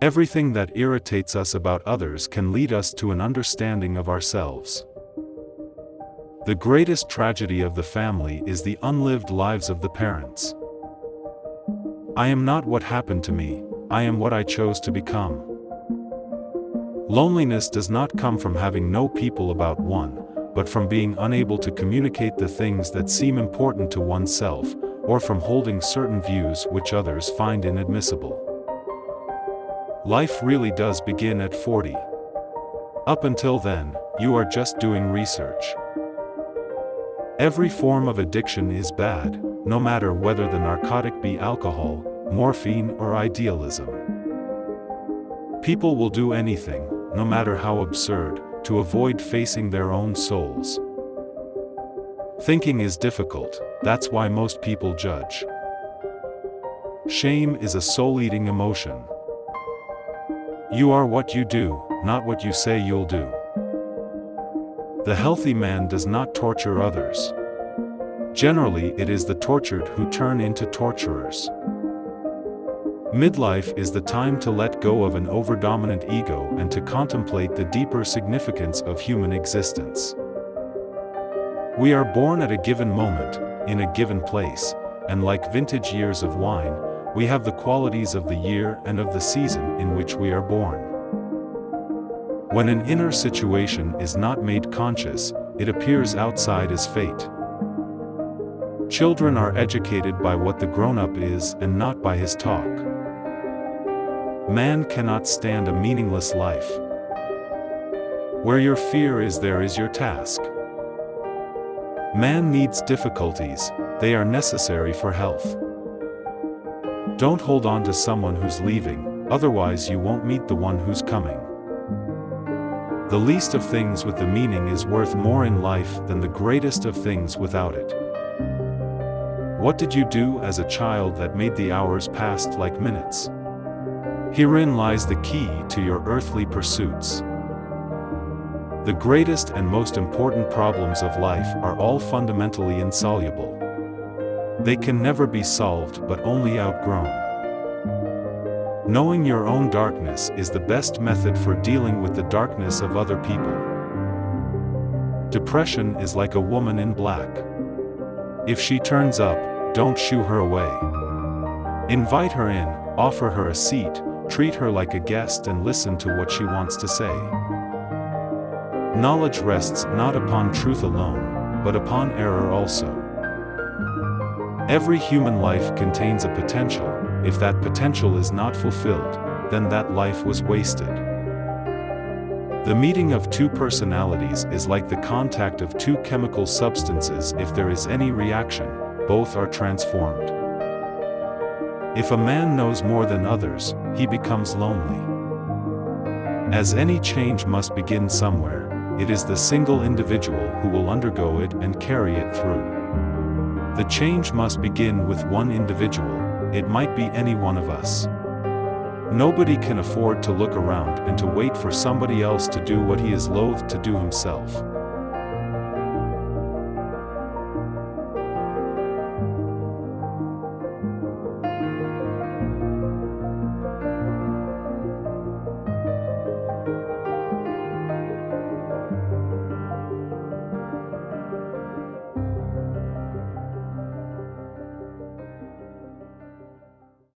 Everything that irritates us about others can lead us to an understanding of ourselves. The greatest tragedy of the family is the unlived lives of the parents. I am not what happened to me, I am what I chose to become. Loneliness does not come from having no people about one, but from being unable to communicate the things that seem important to oneself, or from holding certain views which others find inadmissible. Life really does begin at 40. Up until then, you are just doing research. Every form of addiction is bad, no matter whether the narcotic be alcohol, morphine, or idealism. People will do anything, no matter how absurd, to avoid facing their own souls. Thinking is difficult, that's why most people judge. Shame is a soul-eating emotion. You are what you do, not what you say you'll do. The healthy man does not torture others. Generally, it is the tortured who turn into torturers. Midlife is the time to let go of an overdominant ego and to contemplate the deeper significance of human existence. We are born at a given moment, in a given place, and like vintage years of wine, we have the qualities of the year and of the season in which we are born. When an inner situation is not made conscious, it appears outside as fate. Children are educated by what the grown-up is and not by his talk. Man cannot stand a meaningless life. Where your fear is, there is your task. Man needs difficulties, they are necessary for health. Don't hold on to someone who's leaving, otherwise you won't meet the one who's coming. The least of things with the meaning is worth more in life than the greatest of things without it. What did you do as a child that made the hours pass like minutes? Herein lies the key to your earthly pursuits. The greatest and most important problems of life are all fundamentally insoluble. They can never be solved but only outgrown. Knowing your own darkness is the best method for dealing with the darkness of other people. Depression is like a woman in black. If she turns up, don't shoo her away. Invite her in, offer her a seat, treat her like a guest and listen to what she wants to say. Knowledge rests not upon truth alone, but upon error also. Every human life contains a potential. If that potential is not fulfilled, then that life was wasted. The meeting of two personalities is like the contact of two chemical substances. If there is any reaction, both are transformed. If a man knows more than others, he becomes lonely. As any change must begin somewhere, it is the single individual who will undergo it and carry it through. The change must begin with one individual. It might be any one of us. Nobody can afford to look around and to wait for somebody else to do what he is loath to do himself.